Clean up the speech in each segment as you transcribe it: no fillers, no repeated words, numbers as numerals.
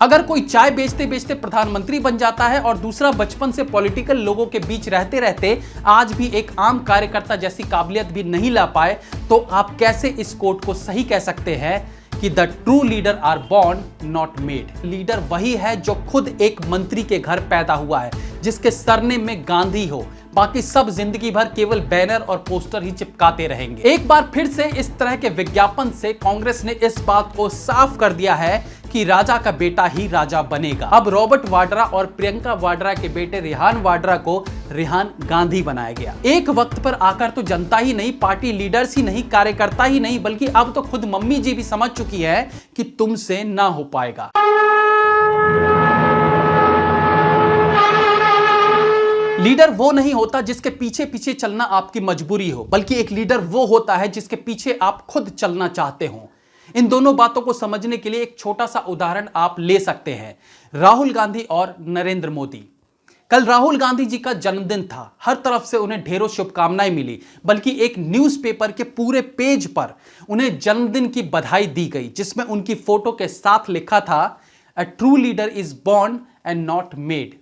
अगर कोई चाय बेचते बेचते प्रधानमंत्री बन जाता है और दूसरा बचपन से पॉलिटिकल लोगों के बीच रहते रहते आज भी एक आम कार्यकर्ता जैसी काबिलियत भी नहीं ला पाए, तो आप कैसे इस कोट को सही कह सकते हैं कि the true leader are born not made. Leader वही है जो खुद एक मंत्री के घर पैदा हुआ है, जिसके सरनेम में गांधी हो, बाकी सब जिंदगी भर केवल बैनर और पोस्टर ही चिपकाते रहेंगे। एक बार फिर से इस तरह के विज्ञापन से कांग्रेस ने इस बात को साफ कर दिया है कि राजा का बेटा ही राजा बनेगा। अब रॉबर्ट वाड्रा और प्रियंका वाड्रा के बेटे रेहान वाड्रा को रेहान गांधी बनाया गया। एक वक्त पर आकर तो जनता ही नहीं, पार्टी लीडर्स ही नहीं, कार्यकर्ता ही नहीं, बल्कि अब तो खुद मम्मी जी भी समझ चुकी है कि तुमसे ना हो पाएगा। लीडर वो नहीं होता जिसके पीछे पीछे चलना आपकी मजबूरी हो, बल्कि एक लीडर वो होता है जिसके पीछे आप खुद चलना चाहते हो। इन दोनों बातों को समझने के लिए एक छोटा सा उदाहरण आप ले सकते हैं, राहुल गांधी और नरेंद्र मोदी। कल राहुल गांधी जी का जन्मदिन था, हर तरफ से उन्हें ढेरों शुभकामनाएं मिली, बल्कि एक न्यूज़पेपर के पूरे पेज पर उन्हें जन्मदिन की बधाई दी गई, जिसमें उनकी फोटो के साथ लिखा था, a true leader is born and not made.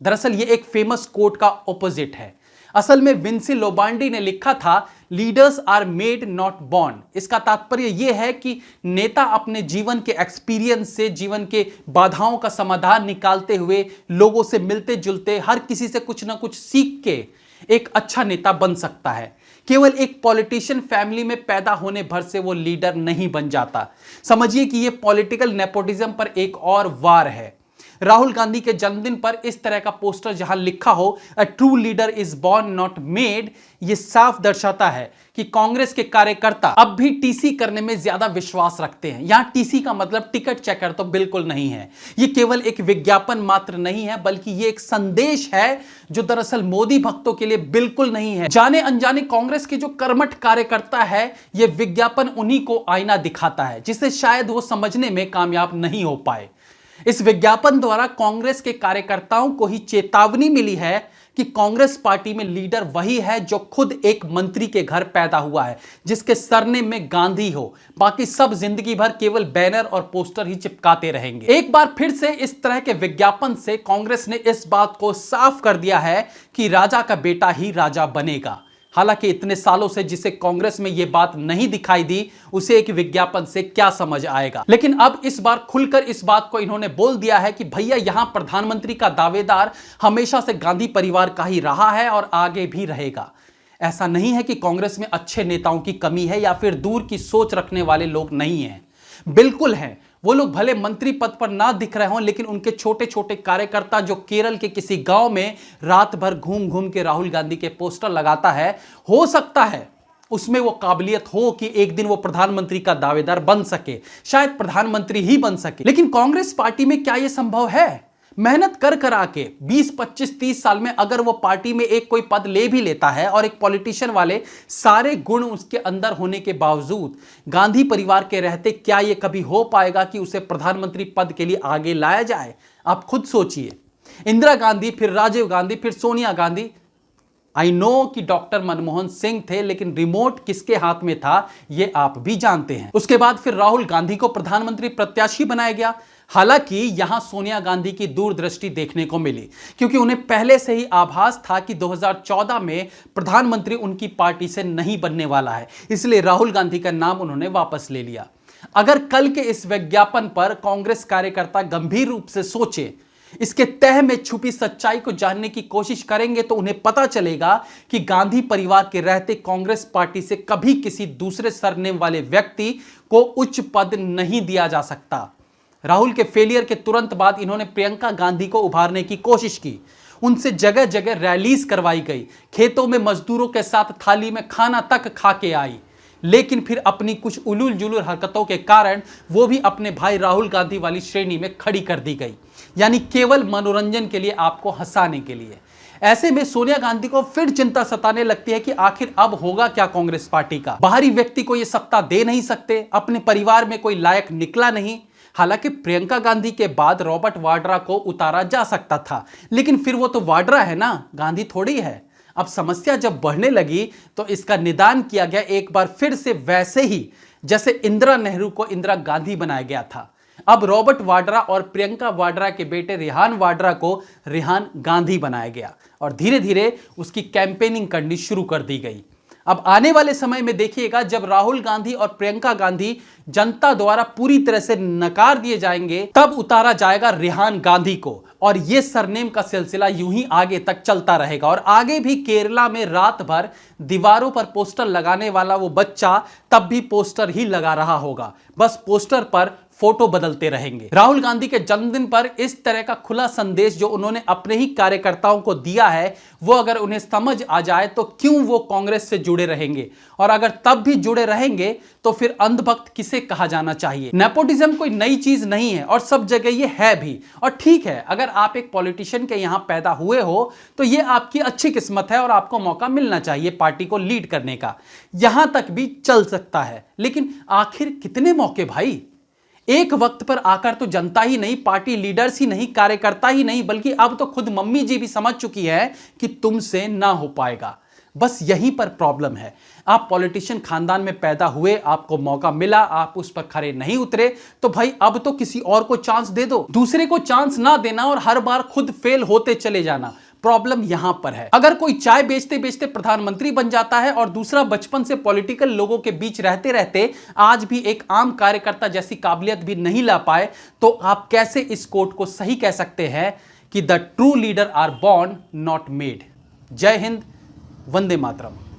दरअसल ये एक फेमस कोट का ऑपोजिट है। असल में विंसी लोबांडी ने लिखा था, leaders are made not born. इसका तात्पर्य यह है कि नेता अपने जीवन के एक्सपीरियंस से, जीवन के बाधाओं का समाधान निकालते हुए, लोगों से मिलते जुलते, हर किसी से कुछ ना कुछ सीख के एक अच्छा नेता बन सकता है। केवल एक पॉलिटिशियन फैमिली में पैदा होने भर से वो लीडर नहीं बन जाता। समझिए कि ये पॉलिटिकल नेपोटिज्म पर एक और वार है। राहुल गांधी के जन्मदिन पर इस तरह का पोस्टर जहां लिखा हो, a true leader is born not made, यह साफ दर्शाता है कि कांग्रेस के कार्यकर्ता अब भी टीसी करने में ज्यादा विश्वास रखते हैं। यहां टीसी का मतलब टिकट चेकर तो बिल्कुल नहीं है। यह केवल एक विज्ञापन मात्र नहीं है, बल्कि यह एक संदेश है जो दरअसल मोदी भक्तों के लिए बिल्कुल नहीं है। जाने अनजाने कांग्रेस के जो कर्मठ कार्यकर्ता है, यह विज्ञापन उन्हीं को आईना दिखाता है, जिसे शायद वो समझने में कामयाब नहीं हो पाए। इस विज्ञापन द्वारा कांग्रेस के कार्यकर्ताओं को ही चेतावनी मिली है कि कांग्रेस पार्टी में लीडर वही है जो खुद एक मंत्री के घर पैदा हुआ है, जिसके सरनेम में गांधी हो, बाकी सब जिंदगी भर केवल बैनर और पोस्टर ही चिपकाते रहेंगे। एक बार फिर से इस तरह के विज्ञापन से कांग्रेस ने इस बात को साफ कर दिया है कि राजा का बेटा ही राजा बनेगा। हालांकि इतने सालों से जिसे कांग्रेस में यह बात नहीं दिखाई दी, उसे एक विज्ञापन से क्या समझ आएगा। लेकिन अब इस बार खुलकर इस बात को इन्होंने बोल दिया है कि भैया, यहां प्रधानमंत्री का दावेदार हमेशा से गांधी परिवार का ही रहा है और आगे भी रहेगा। ऐसा नहीं है कि कांग्रेस में अच्छे नेताओं की कमी है या फिर दूर की सोच रखने वाले लोग नहीं हैं। बिल्कुल हैं। वो लोग भले मंत्री पद पर ना दिख रहे हों, लेकिन उनके छोटे छोटे कार्यकर्ता जो केरल के किसी गांव में रात भर घूम घूम के राहुल गांधी के पोस्टर लगाता है, हो सकता है उसमें वो काबिलियत हो कि एक दिन वो प्रधानमंत्री का दावेदार बन सके, शायद प्रधानमंत्री ही बन सके। लेकिन कांग्रेस पार्टी में क्या यह संभव है? मेहनत कर आके 20, 25, 30 साल में अगर वो पार्टी में एक कोई पद ले भी लेता है और एक पॉलिटिशियन वाले सारे गुण उसके अंदर होने के बावजूद गांधी परिवार के रहते, क्या ये कभी हो पाएगा कि उसे प्रधानमंत्री पद के लिए आगे लाया जाए? आप खुद सोचिए। इंदिरा गांधी, फिर राजीव गांधी, फिर सोनिया गांधी। आई नो कि डॉक्टर मनमोहन सिंह थे, लेकिन रिमोट किसके हाथ में था ये आप भी जानते हैं। उसके बाद फिर राहुल गांधी को प्रधानमंत्री प्रत्याशी बनाया गया। हालांकि यहां सोनिया गांधी की दूरदृष्टि देखने को मिली, क्योंकि उन्हें पहले से ही आभास था कि 2014 में प्रधानमंत्री उनकी पार्टी से नहीं बनने वाला है, इसलिए राहुल गांधी का नाम उन्होंने वापस ले लिया। अगर कल के इस विज्ञापन पर कांग्रेस कार्यकर्ता गंभीर रूप से सोचे, इसके तह में छुपी सच्चाई को जानने की कोशिश करेंगे, तो उन्हें पता चलेगा कि गांधी परिवार के रहते कांग्रेस पार्टी से कभी किसी दूसरे सरनेम वाले व्यक्ति को उच्च पद नहीं दिया जा सकता। राहुल के फेलियर के तुरंत बाद इन्होंने प्रियंका गांधी को उभारने की कोशिश की। उनसे जगह जगह रैलीज करवाई गई, खेतों में मजदूरों के साथ थाली में खाना तक खा के आई, लेकिन फिर अपनी कुछ उलूल जुलूल हरकतों के कारण वो भी अपने भाई राहुल गांधी वाली श्रेणी में खड़ी कर दी गई, यानी केवल मनोरंजन के लिए, आपको हंसाने के लिए। ऐसे में सोनिया गांधी को फिर चिंता सताने लगती है कि आखिर अब होगा क्या कांग्रेस पार्टी का। बाहरी व्यक्ति को ये सत्ता दे नहीं सकते, अपने परिवार में कोई लायक निकला नहीं। हालांकि प्रियंका गांधी के बाद रॉबर्ट वाड्रा को उतारा जा सकता था, लेकिन फिर वो तो वाड्रा है ना, गांधी थोड़ी है। अब समस्या जब बढ़ने लगी तो इसका निदान किया गया एक बार फिर से, वैसे ही जैसे इंदिरा नेहरू को इंदिरा गांधी बनाया गया था। अब रॉबर्ट वाड्रा और प्रियंका वाड्रा के बेटे रेहान वाड्रा को रेहान गांधी बनाया गया और धीरे धीरे उसकी कैंपेनिंग करनी शुरू कर दी गई। अब आने वाले समय में देखिएगा, जब राहुल गांधी और प्रियंका गांधी जनता द्वारा पूरी तरह से नकार दिए जाएंगे, तब उतारा जाएगा रेहान गांधी को और यह सरनेम का सिलसिला यूं ही आगे तक चलता रहेगा। और आगे भी केरला में रात भर दीवारों पर पोस्टर लगाने वाला वो बच्चा तब भी पोस्टर ही लगा रहा होगा, बस पोस्टर पर फोटो बदलते रहेंगे। राहुल गांधी के जन्मदिन पर इस तरह का खुला संदेश जो उन्होंने अपने ही कार्यकर्ताओं को दिया है, वो अगर उन्हें समझ आ जाए तो क्यों वो कांग्रेस से जुड़े रहेंगे, और अगर तब भी जुड़े रहेंगे तो फिर अंधभक्त किसे कहा जाना चाहिए। नेपोटिज्म कोई नई चीज नहीं है और सब जगह ये है भी, और ठीक है, अगर आप एक पॉलिटिशियन के यहां पैदा हुए हो तो ये आपकी अच्छी किस्मत है और आपको मौका मिलना चाहिए पार्टी को लीड करने का, यहां तक भी चल सकता है। लेकिन आखिर कितने मौके भाई? एक वक्त पर आकर तो जनता ही नहीं, पार्टी लीडर्स ही नहीं, कार्यकर्ता ही नहीं, बल्कि अब तो खुद मम्मी जी भी समझ चुकी है कि तुमसे ना हो पाएगा। बस यहीं पर प्रॉब्लम है। आप पॉलिटिशियन खानदान में पैदा हुए, आपको मौका मिला, आप उस पर खरे नहीं उतरे, तो भाई अब तो किसी और को चांस दे दो। दूसरे को चांस ना देना और हर बार खुद फेल होते चले जाना, प्रॉब्लम यहां पर है। अगर कोई चाय बेचते बेचते प्रधानमंत्री बन जाता है और दूसरा बचपन से पॉलिटिकल लोगों के बीच रहते रहते आज भी एक आम कार्यकर्ता जैसी काबिलियत भी नहीं ला पाए, तो आप कैसे इस कोट को सही कह सकते हैं कि the true leader are born not made. जय हिंद, वंदे मातरम।